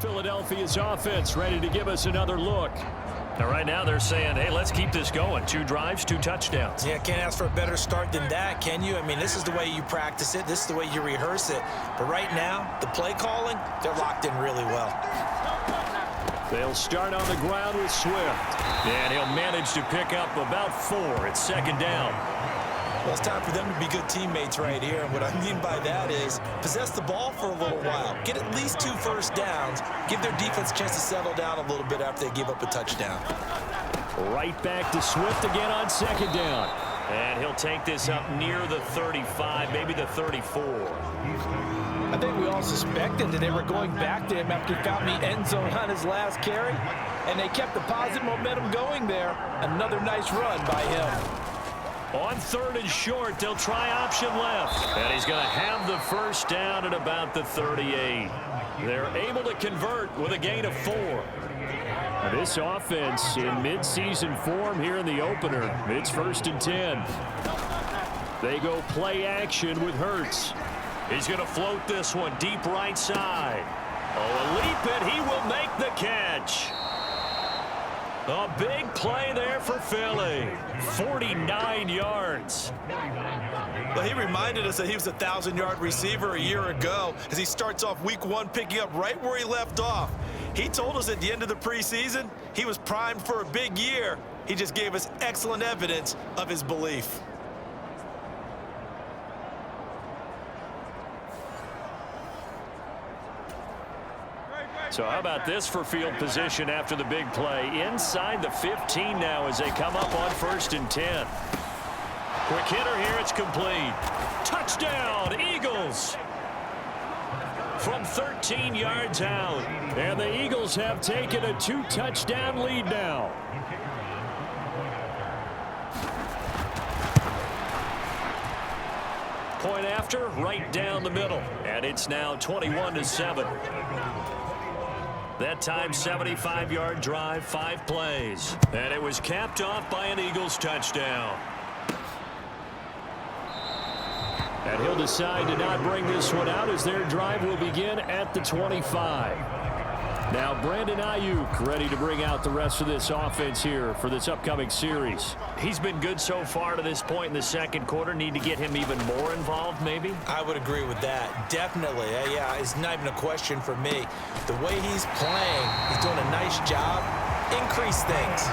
Philadelphia's offense ready to give us another look. Now, right now they're saying, hey, let's keep this going. 2 drives, 2 touchdowns. Yeah, can't ask for a better start than that, can you? I mean, this is the way you practice it. This is the way you rehearse it. But right now, the play calling, they're locked in really well. They'll start on the ground with Swift. And he'll manage to pick up about 4. It's 2nd down. Well, it's time for them to be good teammates right here. And what I mean by that is possess the ball for a little while. Get at least 2 first downs. Give their defense a chance to settle down a little bit after they give up a touchdown. Right back to Swift again on 2nd down. And he'll take this up near the 35, maybe the 34. I think we all suspected that they were going back to him after he found the end zone on his last carry. And they kept the positive momentum going there. Another nice run by him. On 3rd and short, they'll try option left. And he's going to have the first down at about the 38. They're able to convert with a gain of 4. This offense in midseason form here in the opener. It's 1st and 10. They go play action with Hurts. He's going to float this one deep right side. Oh, a leap, and he will make the catch. A big play there for Philly. 49 yards. Well, he reminded us that he was a 1,000-yard receiver a year ago as he starts off week 1 picking up right where he left off. He told us at the end of the preseason he was primed for a big year. He just gave us excellent evidence of his belief. So how about this for field position after the big play? Inside the 15 now as they come up on 1st and 10. Quick hitter here, it's complete. Touchdown, Eagles! From 13 yards out. And the Eagles have taken a 2-touchdown lead now. Point after, right down the middle. And it's now 21-7. That time, 75-yard drive, 5 plays. And it was capped off by an Eagles touchdown. And he'll decide to not bring this one out as their drive will begin at the 25. Now Brandon Ayuk ready to bring out the rest of this offense here for this upcoming series. He's been good so far to this point in the 2nd quarter. Need to get him even more involved, maybe? I would agree with that. Definitely. Yeah, it's not even a question for me. The way he's playing, he's doing a nice job. Increase things.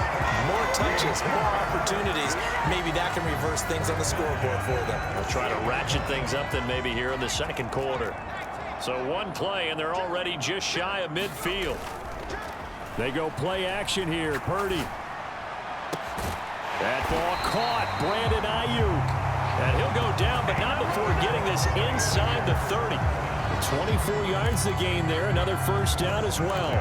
More touches, more opportunities. Maybe that can reverse things on the scoreboard for them. We'll try to ratchet things up then maybe here in the 2nd quarter. So 1 play, and they're already just shy of midfield. They go play action here. Purdy. That ball caught. Brandon Ayuk. And he'll go down, but not before getting this inside the 30. 24 yards to gain there. Another first down as well.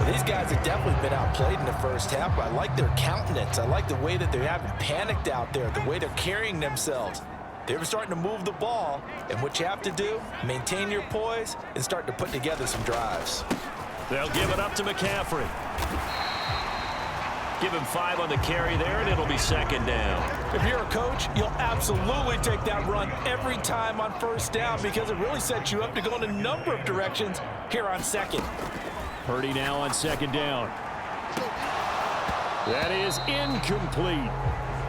Well, these guys have definitely been outplayed in the first half, but I like their countenance. I like the way that they haven't panicked out there, the way they're carrying themselves. They're starting to move the ball, and what you have to do, maintain your poise and start to put together some drives. They'll give it up to McCaffrey. Give him 5 on the carry there, and it'll be 2nd down. If you're a coach, you'll absolutely take that run every time on 1st down because it really sets you up to go in a number of directions here on 2nd. Purdy now on 2nd down. That is incomplete.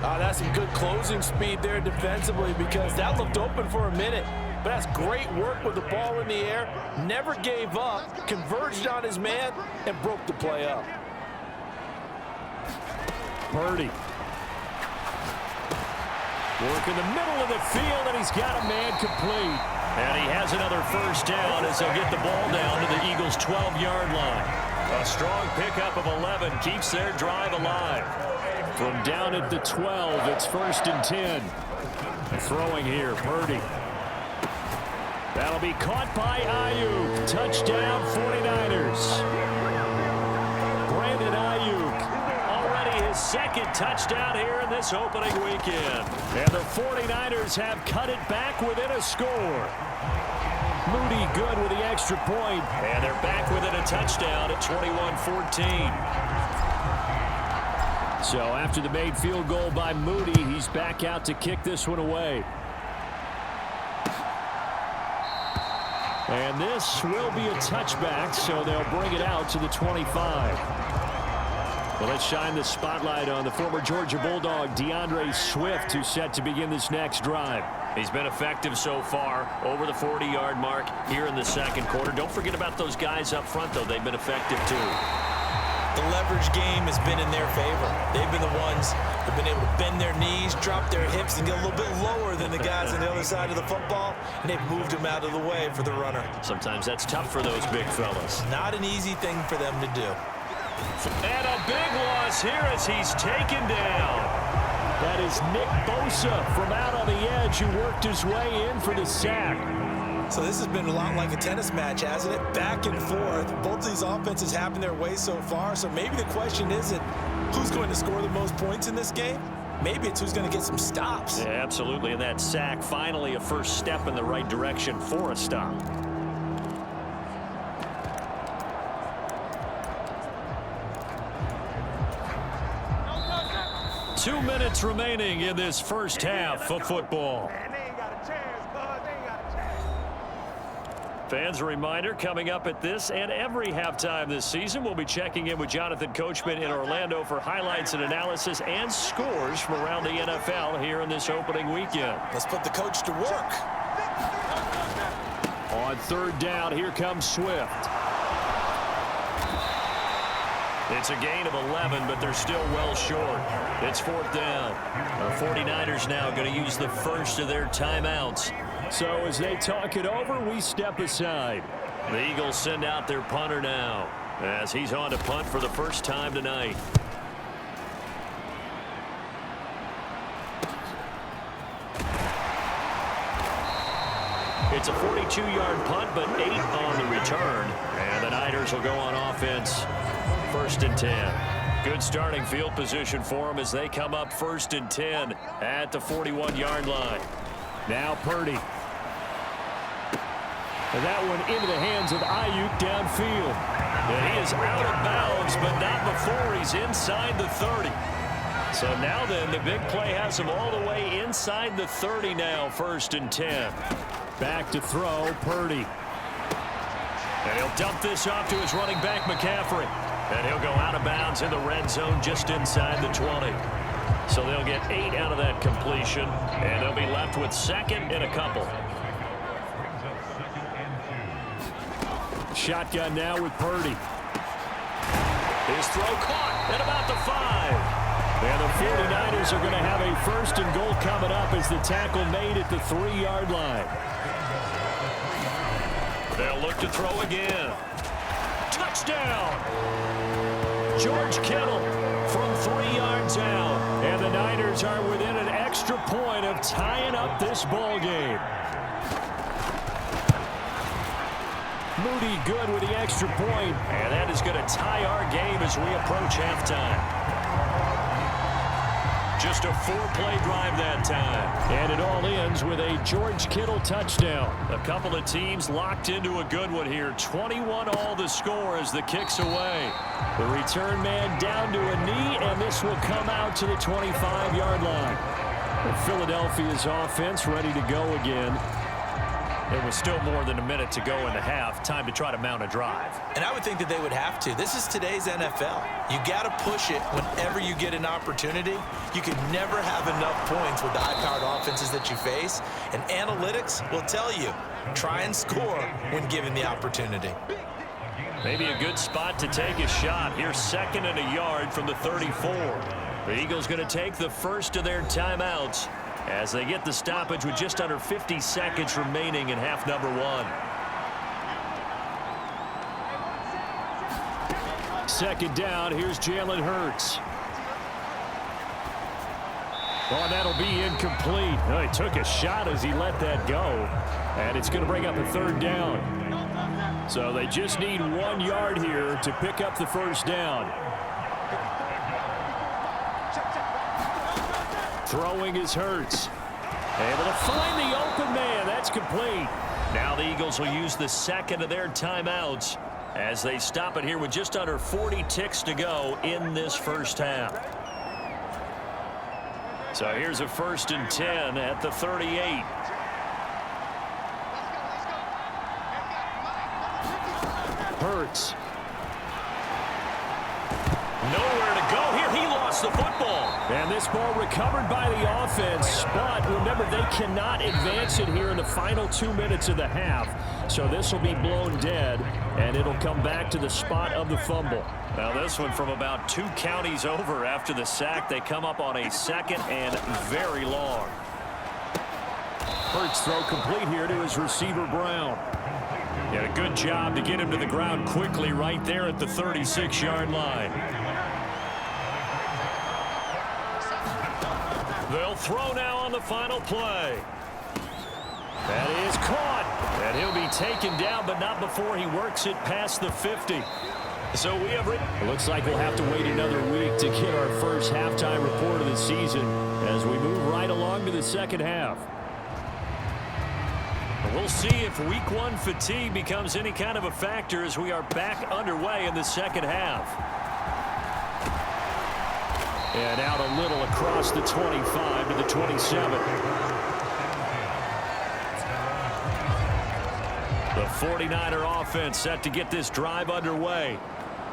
That's some good closing speed there defensively because that looked open for a minute. But that's great work with the ball in the air. Never gave up, converged on his man, and broke the play up. Purdy. Work in the middle of the field, and he's got a man complete. And he has another first down as they'll get the ball down to the Eagles' 12-yard line. A strong pickup of 11 keeps their drive alive. From down at the 12, it's 1st and 10. Throwing here, Purdy. That'll be caught by Ayuk. Touchdown, 49ers. Brandon Ayuk, already his 2nd touchdown here in this opening weekend. And the 49ers have cut it back within a score. Moody good with the extra point. And they're back within a touchdown at 21-14. So after the made field goal by Moody, he's back out to kick this one away. And this will be a touchback, so they'll bring it out to the 25. Well, let's shine the spotlight on the former Georgia Bulldog, DeAndre Swift, who's set to begin this next drive. He's been effective so far, over the 40-yard mark here in the second quarter. Don't forget about those guys up front, though. They've been effective, too. The leverage game has been in their favor. They've been the ones who've been able to bend their knees, drop their hips, and get a little bit lower than the guys on the other side of the football, and they've moved them out of the way for the runner. Sometimes that's tough for those big fellas. Not an easy thing for them to do. And a big loss here as he's taken down. That is Nick Bosa from out on the edge who worked his way in for the sack. So this has been a lot like a tennis match, hasn't it? Back and forth. Both of these offenses happen their way so far. So maybe the question isn't who's going to score the most points in this game. Maybe it's who's going to get some stops. Yeah, absolutely. And that sack, finally a first step in the right direction for a stop. Two minutes remaining in this first half of football. Fans, a reminder, coming up at this and every halftime this season, we'll be checking in with Jonathan Coachman in Orlando for highlights and analysis and scores from around the NFL here in this opening weekend. Let's put the coach to work. On third down, here comes Swift. It's a gain of 11, but they're still well short. It's fourth down. The 49ers now going to use the first of their timeouts. So as they talk it over, we step aside. The Eagles send out their punter now as he's on to punt for the first time tonight. It's a 42-yard punt, but 8 on the return. And the Niners will go on offense. First and 10. Good starting field position for them as they come up first and 10 at the 41-yard line. Now Purdy. And that one into the hands of Ayuk downfield. And he is out of bounds, but not before he's inside the 30. So now then, the big play has him all the way inside the 30 now, first and 10. Back to throw, Purdy. And he'll dump this off to his running back, McCaffrey. And he'll go out of bounds in the red zone just inside the 20. So they'll get 8 out of that completion, and they'll be left with second and a couple. Shotgun now with Purdy. His throw caught at about the 5. And the 49ers are going to have a first and goal coming up as the tackle made at the 3-yard line. They'll look to throw again. Touchdown! George Kittle from 3 yards out. And the Niners are within an extra point of tying up this ball game. Moody good with the extra point. And that is going to tie our game as we approach halftime. Just a 4-play drive that time. And it all ends with a George Kittle touchdown. A couple of teams locked into a good one here. 21 all the score as the kick's away. The return man down to a knee, and this will come out to the 25-yard line. And Philadelphia's offense ready to go again. There was still more than a minute to go in the half. Time to try to mount a drive. And I would think that they would have to. This is today's NFL. You got to push it whenever you get an opportunity. You can never have enough points with the high-powered offenses that you face. And analytics will tell you, try and score when given the opportunity. Maybe a good spot to take a shot. Here's second and a yard from the 34. The Eagles going to take the first of their timeouts as they get the stoppage with just under 50 seconds remaining in half number 1. Second down, here's Jalen Hurts. Oh, that'll be incomplete. Oh, he took a shot as he let that go. And it's going to bring up a third down. So they just need 1 yard here to pick up the first down. Throwing is Hurts. Able to find the open man. That's complete. Now the Eagles will use the second of their timeouts as they stop it here with just under 40 ticks to go in this first half. So here's a first and 10 at the 38. yards. Nowhere to go here. He lost the football. And this ball recovered by the offense, but remember, they cannot advance it here in the final 2 minutes of the half. So this will be blown dead, and it'll come back to the spot of the fumble. Now this one from about 2 counties over after the sack. They come up on a 2nd and very long. Hurts throw complete here to his receiver, Brown. Yeah, a good job to get him to the ground quickly right there at the 36-yard line. They'll throw now on the final play. That is caught. And he'll be taken down, but not before he works it past the 50. So we have... It looks like we'll have to wait another week to get our first halftime report of the season as we move right along to the second half. We'll see if week 1 fatigue becomes any kind of a factor as we are back underway in the second half. And out a little across the 25 to the 27. The 49er offense set to get this drive underway.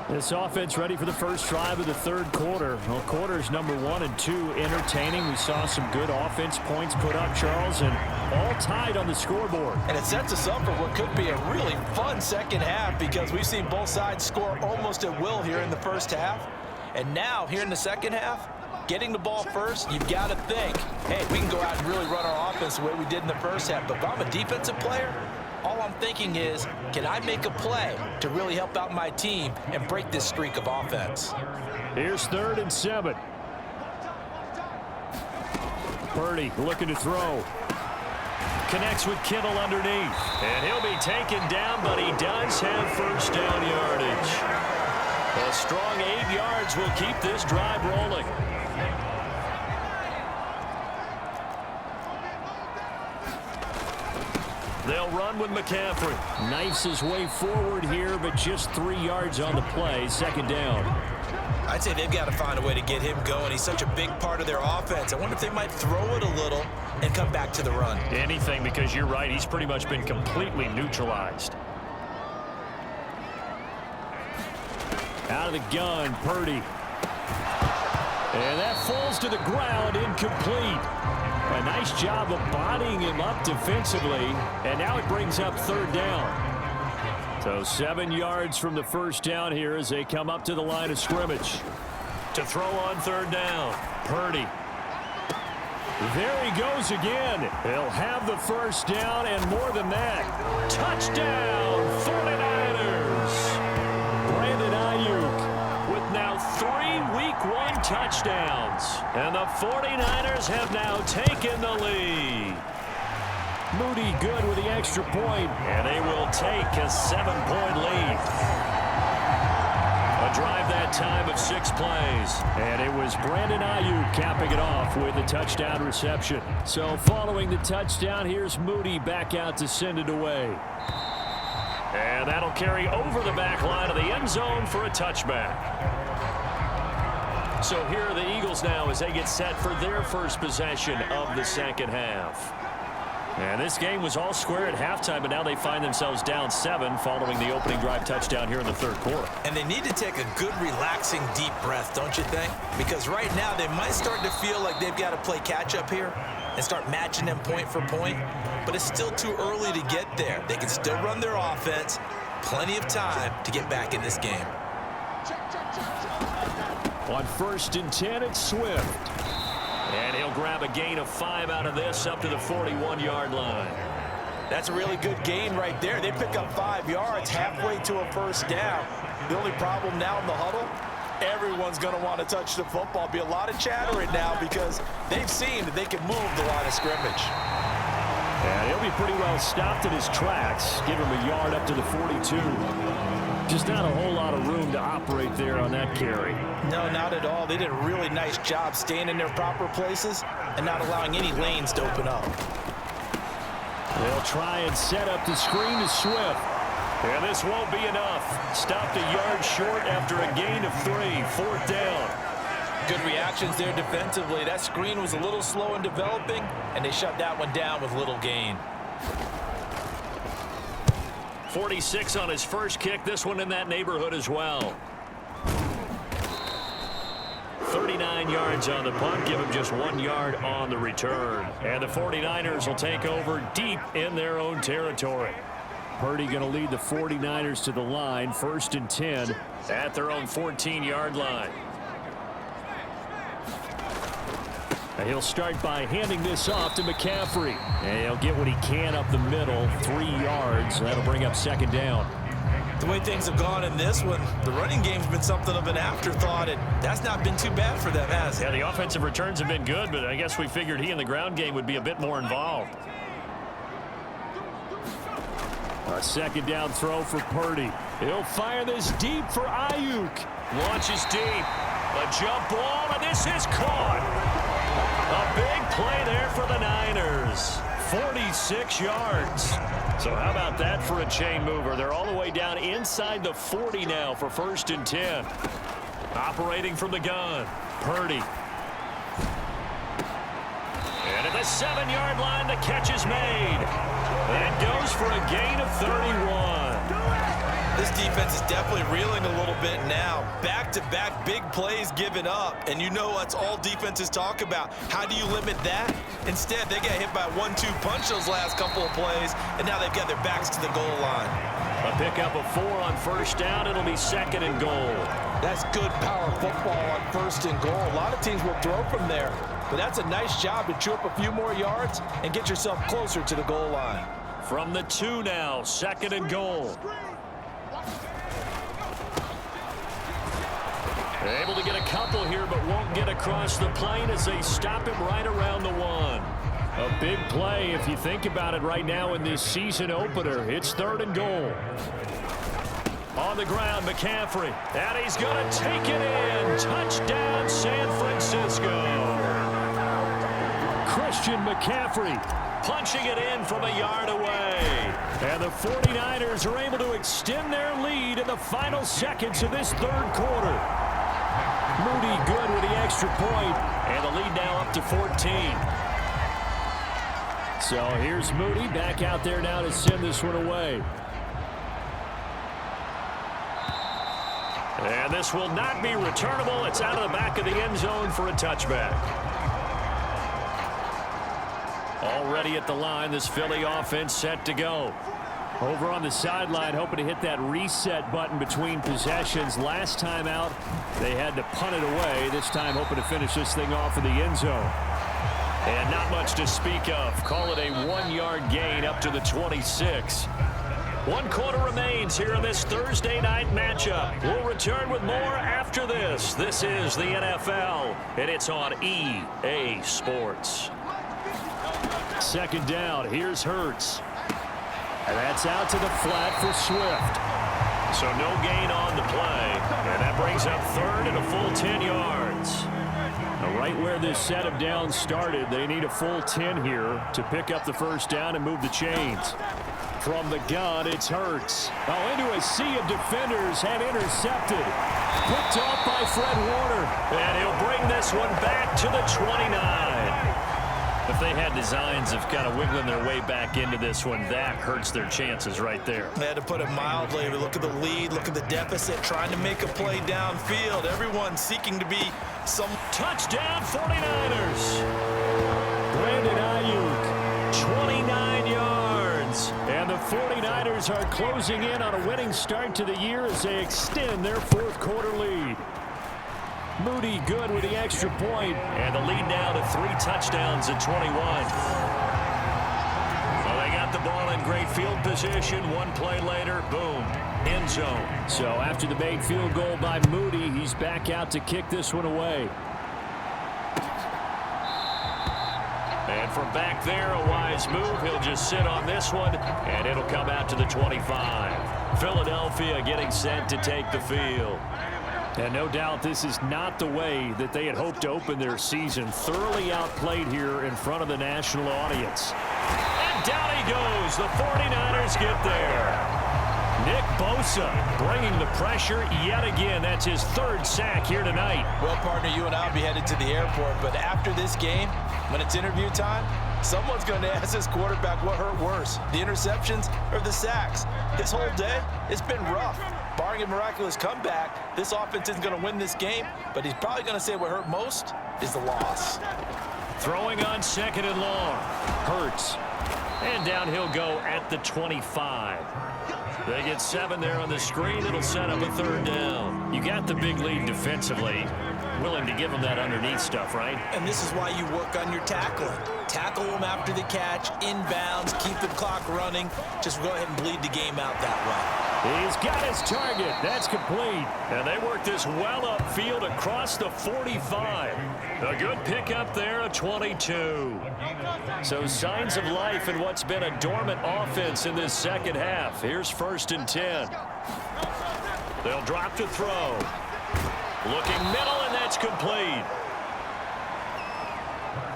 This offense ready for the first drive of the third quarter. Well, quarters number 1 and 2 entertaining. We saw some good offense points put up, Charles, and all tied on the scoreboard. And it sets us up for what could be a really fun second half because we've seen both sides score almost at will here in the first half. And now, here in the second half, getting the ball first, you've got to think, hey, we can go out and really run our offense the way we did in the first half. But if I'm a defensive player, all I'm thinking is, can I make a play to really help out my team and break this streak of offense? Here's 3rd and 7. Purdy looking to throw. Connects with Kittle underneath. And he'll be taken down, but he does have first down yardage. A strong 8 yards will keep this drive rolling. They'll run with McCaffrey. Knifes his way forward here, but just 3 yards on the play. Second down. I'd say they've got to find a way to get him going. He's such a big part of their offense. I wonder if they might throw it a little and come back to the run. Anything, because you're right. He's pretty much been completely neutralized. Out of the gun, Purdy. And that falls to the ground, incomplete. A nice job of bodying him up defensively, and now it brings up 3rd down. So 7 yards from the first down here as they come up to the line of scrimmage. To throw on 3rd down, Purdy. There he goes again. He'll have the first down and more than that. Touchdown, 49ers. Brandon Ayuk with now 3 Week 1 touchdowns. And the 49ers have now taken the lead. Moody good with the extra point. And they will take a 7-point lead. A drive that time of 6 plays. And it was Brandon Ayuk capping it off with a touchdown reception. So following the touchdown, here's Moody back out to send it away. And that'll carry over the back line of the end zone for a touchback. So here are the Eagles now as they get set for their first possession of the second half. And this game was all square at halftime, but now they find themselves down 7 following the opening drive touchdown here in the third quarter. And they need to take a good, relaxing, deep breath, don't you think? Because right now they might start to feel like they've got to play catch-up here and start matching them point for point. But it's still too early to get there. They can still run their offense. Plenty of time to get back in this game. On 1st and 10, it's Swift. And he'll grab a gain of 5 out of this up to the 41-yard line. That's a really good gain right there. They pick up 5 yards halfway to a first down. The only problem now in the huddle, everyone's going to want to touch the football. Be a lot of chatter right now because they've seen that they can move the line of scrimmage. And he'll be pretty well stopped in his tracks. Give him a yard up to the 42. Just not a whole lot of room to operate there on that carry. No, not at all. They did a really nice job staying in their proper places and not allowing any lanes to open up. They'll try and set up the screen to Swift. And this won't be enough. Stopped a yard short after a gain of 3. 4th down. Good reactions there defensively. That screen was a little slow in developing, and they shut that one down with little gain. 46 on his first kick. This one in that neighborhood as well. 39 yards on the punt. Give him just 1 yard on the return. And the 49ers will take over deep in their own territory. Purdy going to lead the 49ers to the line. 1st and 10 at their own 14-yard line. He'll start by handing this off to McCaffrey. And he'll get what he can up the middle, 3 yards. That'll bring up 2nd down. The way things have gone in this one, the running game's been something of an afterthought, and that's not been too bad for them, has it? Yeah, the offensive returns have been good, but I guess we figured he in the ground game would be a bit more involved. A 2nd down throw for Purdy. He'll fire this deep for Ayuk. Launches deep. A jump ball, and this is caught. A big play there for the Niners. 46 yards. So how about that for a chain mover? They're all the way down inside the 40 now for 1st and 10. Operating from the gun. Purdy. And at the 7-yard line, the catch is made. And it goes for a gain of 31. This defense is definitely reeling a little bit now. Back-to-back big plays given up. And you know that's all defenses talk about. How do you limit that? Instead, they got hit by a 1-2 punch those last couple of plays, and now they've got their backs to the goal line. A pickup of 4 on 1st down. It'll be 2nd and goal. That's good power football on 1st and goal. A lot of teams will throw from there, but that's a nice job to chew up a few more yards and get yourself closer to the goal line. From the 2 now, 2nd and goal. Able to get a couple here, but won't get across the plane as they stop him right around the 1. A big play if you think about it right now in this season opener. It's 3rd and goal. On the ground, McCaffrey. And he's going to take it in. Touchdown, San Francisco. Christian McCaffrey punching it in from a yard away. And the 49ers are able to extend their lead in the final seconds of this 3rd quarter. Moody good with the extra point. And the lead now up to 14. So here's Moody back out there now to send this one away. And this will not be returnable. It's out of the back of the end zone for a touchback. Already at the line, this Philly offense set to go. Over on the sideline, hoping to hit that reset button between possessions. Last time out, they had to punt it away. This time, hoping to finish this thing off in the end zone. And not much to speak of. Call it a 1-yard gain up to the 26. 1 quarter remains here in this Thursday night matchup. We'll return with more after this. This is the NFL, and it's on EA Sports. 2nd down. Here's Hurts. And that's out to the flat for Swift. So no gain on the play. And that brings up 3rd and a full 10 yards. Now right where this set of downs started, they need a full 10 here to pick up the 1st down and move the chains. From the gun, it's Hurts. Oh, into a sea of defenders and intercepted. Picked off by Fred Warner. And he'll bring this one back to the 29. If they had designs of kind of wiggling their way back into this one, that hurts their chances right there. They had to put it mildly. Look at the lead, look at the deficit, trying to make a play downfield. Everyone seeking to be some... Touchdown 49ers. Brandon Ayuk, 29 yards. And the 49ers are closing in on a winning start to the year as they extend their 4th quarter lead. Moody good with the extra point. And the lead now to 3 touchdowns at 21. Well, they got the ball in great field position. 1 play later, boom, end zone. So after the made field goal by Moody, he's back out to kick this one away. And from back there, a wise move. He'll just sit on this one, and it'll come out to the 25. Philadelphia getting set to take the field. And no doubt this is not the way that they had hoped to open their season. Thoroughly outplayed here in front of the national audience. And down he goes. The 49ers get there. Nick Bosa bringing the pressure yet again. That's his 3rd sack here tonight. Well, partner, you and I will be headed to the airport, but after this game, when it's interview time, Someone's going to ask this quarterback what hurt worse, the interceptions or the sacks. His whole day, it's been rough. Barring a miraculous comeback, this offense isn't going to win this game, but he's probably going to say what hurt most is the loss. Throwing on 2nd and long. Hurts. And down he'll go at the 25. They get 7 there on the screen. It'll set up a 3rd down. You got the big lead defensively. Willing to give them that underneath stuff, right? And this is why you work on your tackling. Tackle them after the catch, inbounds, keep the clock running. Just go ahead and bleed the game out that way. He's got his target. That's complete. And they work this well upfield across the 45. A good pickup there, a 22. So signs of life in what's been a dormant offense in this second half. Here's 1st and 10. They'll drop to throw. Looking middle, and that's complete.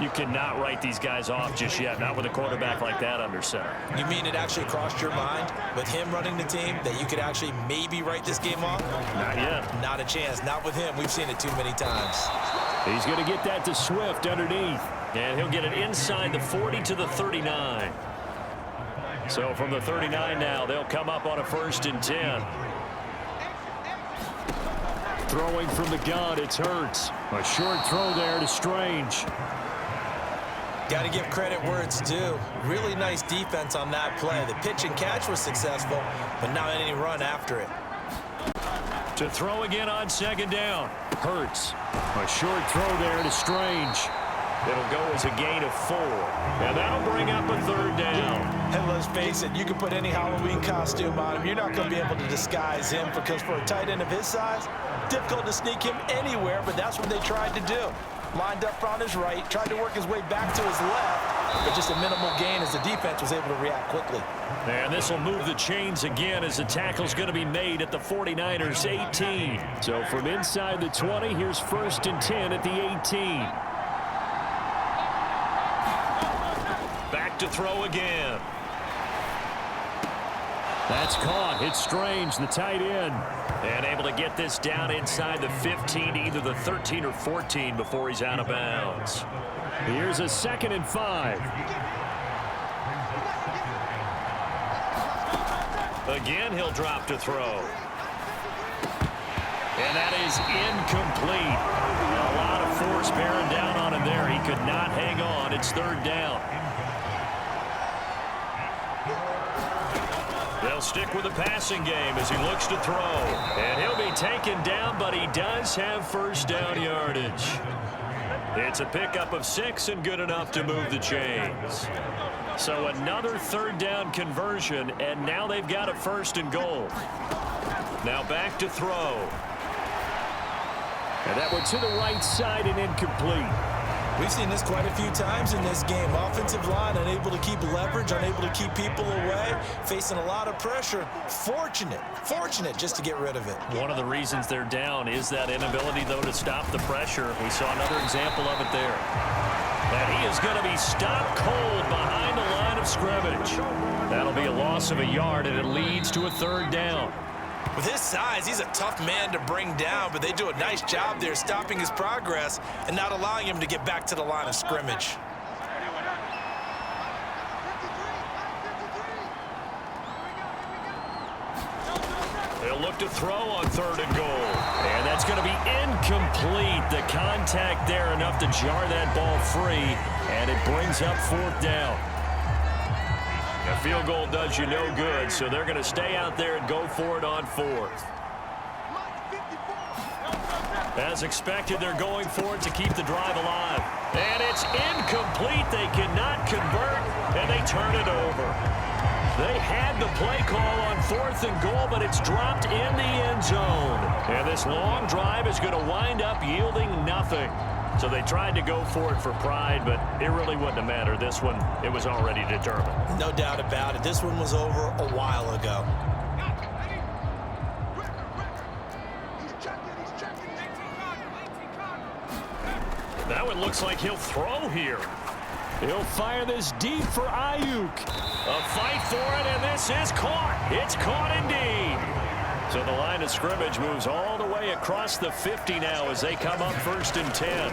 You cannot write these guys off just yet, not with a quarterback like that under center. You mean it actually crossed your mind with him running the team that you could actually maybe write this game off? Not yet. Not a chance. Not with him. We've seen it too many times. He's going to get that to Swift underneath. And he'll get it inside the 40 to the 39. So from the 39 now, they'll come up on a 1st and 10. Throwing from the gun, it's Hurts. A short throw there to Strange. Got to give credit where it's due. Really nice defense on that play. The pitch and catch was successful, but not any run after it. To throw again on 2nd down. Hurts. A short throw there to Strange. It'll go as a gain of 4. And that'll bring up a 3rd down. And let's face it, you can put any Halloween costume on him. You're not going to be able to disguise him because for a tight end of his size, difficult to sneak him anywhere, but that's what they tried to do. Lined up on his right, tried to work his way back to his left, but just a minimal gain as the defense was able to react quickly. And this will move the chains again as the tackle's going to be made at the 49ers 18. So from inside the 20, here's 1st and 10 at the 18. Back to throw again. That's caught. It's Strange, the tight end. And able to get this down inside the 15, either the 13 or 14 before he's out of bounds. Here's a 2nd and 5. Again, he'll drop to throw. And that is incomplete. A lot of force bearing down on him there. He could not hang on. It's 3rd down. They'll stick with the passing game as he looks to throw. And he'll be taken down, but he does have 1st down yardage. It's a pickup of 6 and good enough to move the chains. So another 3rd down conversion, and now they've got a 1st and goal. Now back to throw. And that one to the right side and incomplete. We've seen this quite a few times in this game. Offensive line unable to keep leverage, unable to keep people away, facing a lot of pressure. Fortunate just to get rid of it. One of the reasons they're down is that inability, though, to stop the pressure. We saw another example of it there. And he is going to be stopped cold behind the line of scrimmage. That'll be a loss of a yard, and it leads to a 3rd down. With his size, he's a tough man to bring down, but they do a nice job there stopping his progress and not allowing him to get back to the line of scrimmage. They'll look to throw on 3rd and goal. And that's going to be incomplete. The contact there enough to jar that ball free, and it brings up 4th down. A field goal does you no good, so they're going to stay out there and go for it on 4th. As expected, they're going for it to keep the drive alive. And it's incomplete. They cannot convert, and they turn it over. They had the play call on 4th and goal, but it's dropped in the end zone. And this long drive is going to wind up yielding nothing. So they tried to go for it for pride, but it really wouldn't have mattered. This one, it was already determined. No doubt about it. This one was over a while ago. Now it looks like he'll throw here. He'll fire this deep for Ayuk. A fight for it, and this is caught. It's caught indeed. So the line of scrimmage moves all the way across the 50 now as they come up 1st and 10.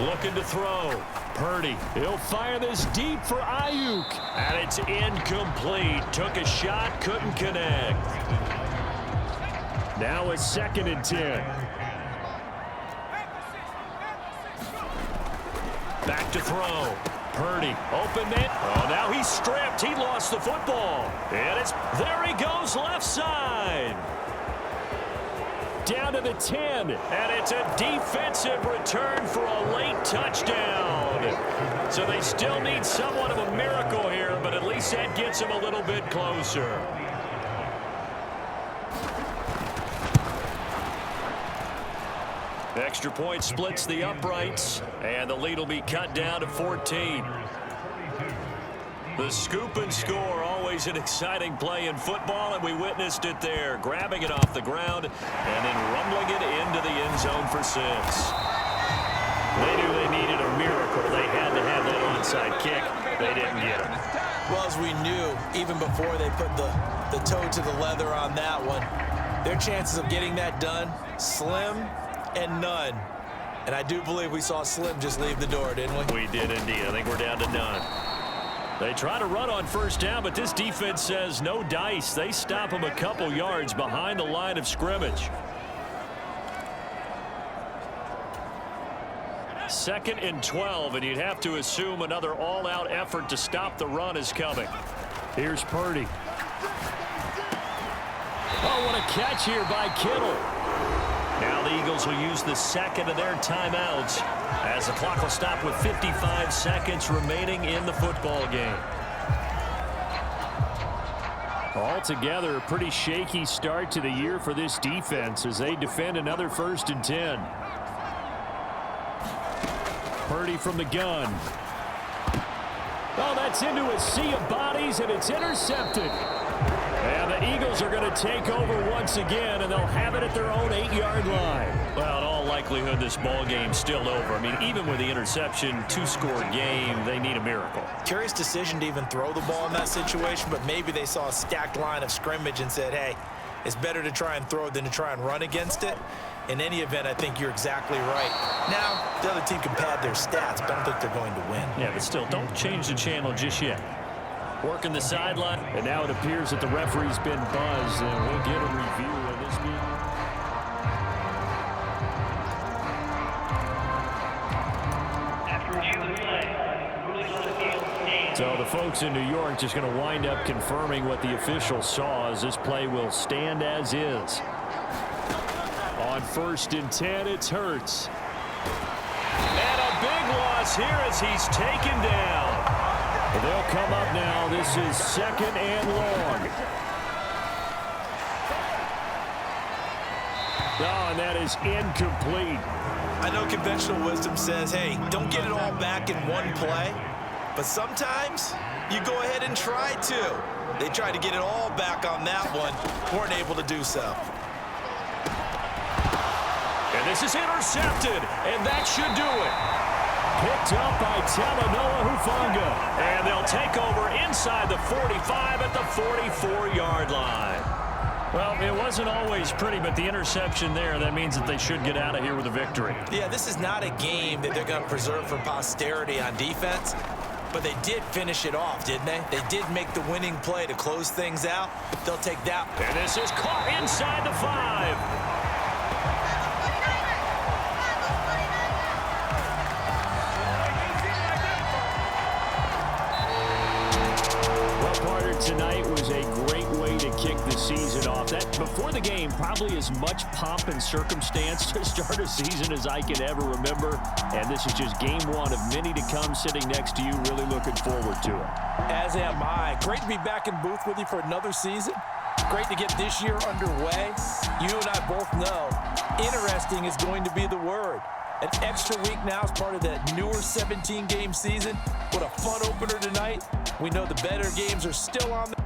Looking to throw. Purdy. He'll fire this deep for Ayuk. And it's incomplete. Took a shot, couldn't connect. Now it's 2nd and 10. Back to throw. Purdy, open man. Oh, now he's stripped. He lost the football. And there he goes, left side. Down to the 10. And it's a defensive return for a late touchdown. So they still need somewhat of a miracle here, but at least that gets them a little bit closer. Extra point splits the uprights, and the lead will be cut down to 14. The scoop and score, always an exciting play in football, and we witnessed it there, grabbing it off the ground and then rumbling it into the end zone for 6. They knew they needed a miracle. They had to have that onside kick. They didn't get it. Well, as we knew, even before they put the toe to the leather on that one, their chances of getting that done, slim and none. And I do believe we saw Slim just leave the door, didn't we? We did indeed. I think we're down to none. They try to run on 1st down, but this defense says no dice. They stop them a couple yards behind the line of scrimmage. 2nd and 12, and you'd have to assume another all-out effort to stop the run is coming. Here's Purdy. Oh, what a catch here by Kittle. Now the Eagles will use the 2nd of their timeouts as the clock will stop with 55 seconds remaining in the football game. Altogether, a pretty shaky start to the year for this defense as they defend another 1st and 10. Purdy from the gun. Oh, that's into a sea of bodies, and it's intercepted. And the Eagles are going to take over once again, and they'll have it at their own 8-yard line. Well, in all likelihood, this ball game's still over. I mean, even with the interception, 2-score game, they need a miracle. Curious decision to even throw the ball in that situation, but maybe they saw a stacked line of scrimmage and said, hey, it's better to try and throw than to try and run against it. In any event, I think you're exactly right. Now, the other team can pad their stats, but I don't think they're going to win. Yeah, but still, don't change the channel just yet. Working the sideline, and now it appears that the referee's been buzzed, and we'll get a review of this game. So the folks in New York just going to wind up confirming what the official saw as this play will stand as is. On 1st and 10, it's Hurts. And a big loss here as he's taken down. They'll come up now. This is 2nd and long. Oh, and that is incomplete. I know conventional wisdom says, hey, don't get it all back in one play. But sometimes you go ahead and try to. They tried to get it all back on that one. Weren't able to do so. And this is intercepted. And that should do it. Picked up by Talanoa Hufanga. And they'll take over inside the 45 at the 44-yard line. Well, it wasn't always pretty, but the interception there, that means that they should get out of here with a victory. Yeah, this is not a game that they're going to preserve for posterity on defense, but they did finish it off, didn't they? They did make the winning play to close things out. They'll take that. And this is caught inside the 5. Tonight was a great way to kick the season off. That before the game, probably as much pomp and circumstance to start a season as I can ever remember. And this is just game 1 of many to come. Sitting next to you, really looking forward to it. As am I. Great to be back in booth with you for another season. Great to get this year underway. You and I both know interesting is going to be the word. An extra week now as part of that newer 17-game season. What a fun opener tonight. We know the better games are still on the